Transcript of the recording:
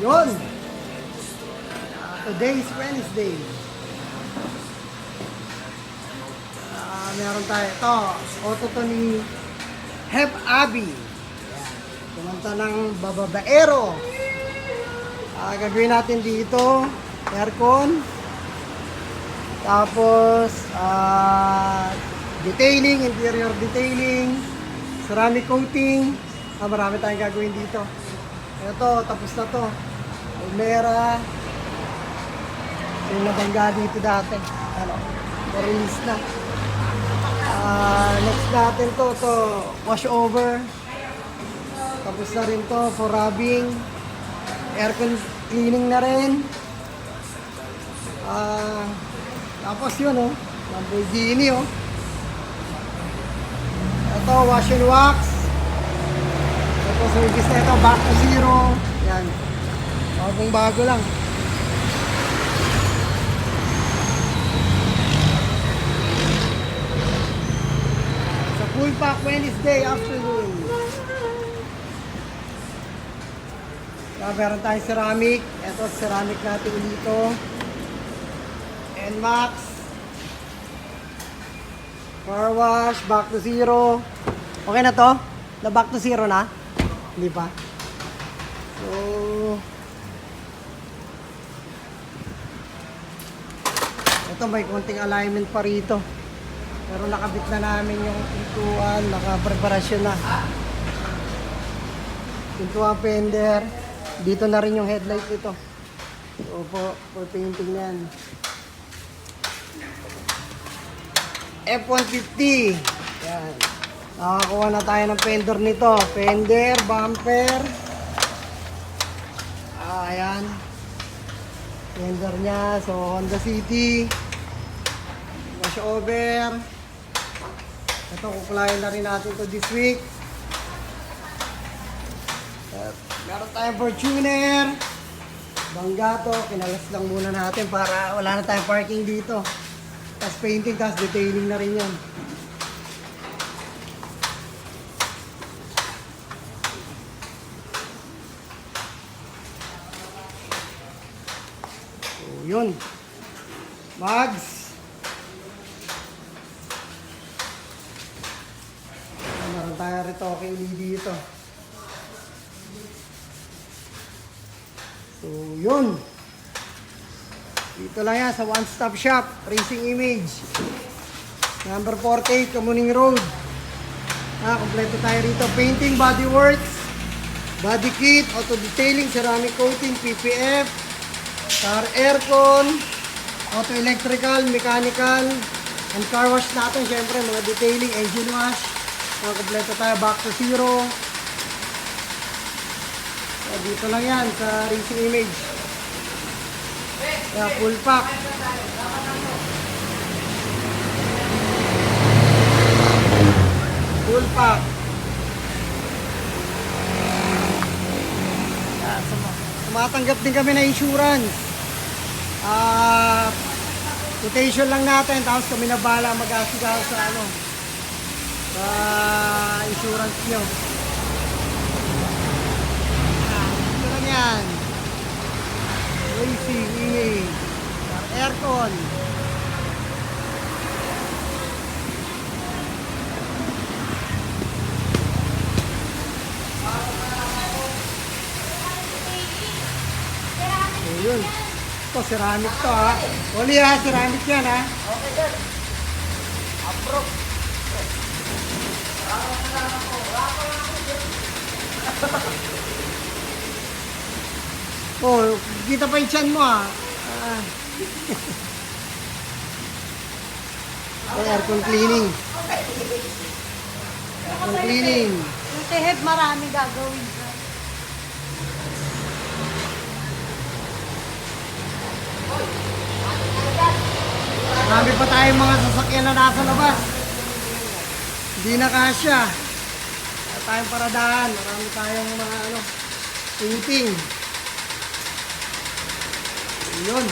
Yun. Today is Wednesday. Meron tayo. Ito, auto to ni Hep Abby. Kumanta ng bababaero. Gagawin natin dito, aircon. Tapos, detailing, interior detailing, ceramic coating. Marami tayong gagawin dito. Ito, tapos na to. Umera. Yung nabangga dito dati. Ano, release na. Next natin to wash over. Tapos na rin to for rubbing. Aircon cleaning na rin. Tapos yun Lamborghini Ito wash and wax. Ito service na ito back to zero. Yan. Bagong bago lang. Sa full pack Wednesday afternoon. Meron tayong ceramic. Ito ceramic natin dito. NMAX. Car wash, back to zero. Okay na to? Na back to zero na? Hindi pa. So, ito may konting alignment pa rito. Pero nakabit na namin yung pintuan, nakapreparasyon na. Pintuan fender. Dito na rin yung headlight nito. So, for painting na yan. F-150. Yan. Nakakuha na tayo ng fender nito. Fender, bumper. Ayan. Fender niya. So, Honda City. Wash over. Ito, kuklayin na rin natin to this week. Meron tayong Fortuner. Banggato. Kinalas lang muna natin para wala na tayong parking dito. Tapos painting, tapos detailing na rin yan. So, yun. Mags. Meron tayo rito LED dito. So, yun. Dito lang yan sa One Stop Shop, Racing Image. Number 48, Kamuning Road. Kompleto tayo rito. Painting, body works, body kit, auto detailing, ceramic coating, PPF, car aircon, auto electrical, mechanical, and car wash natin. Siyempre, mga detailing, engine wash. Kompleto tayo, back to zero. So, dito lang yan sa Racing Image. Kaya full pack. Full pack. Tumatanggap din kami na insurance. Quotation lang natin, tapos kami na bahala mag-asigaw sa sa insurance nyo. Ito lang yan. Racing Image. Aircon. So, yun. Ito, ceramic to Oli ceramic yan Okay, sir. Approve. Oh, kita pa yung tiyan mo Aircon cleaning. Aircon cleaning. Yung tehep marami gagawin ka. Marami pa tayong mga sasakyan na nasa labas. Hindi na kasya. Marami tayong paradahan. Marami tayong mga painting. Yun.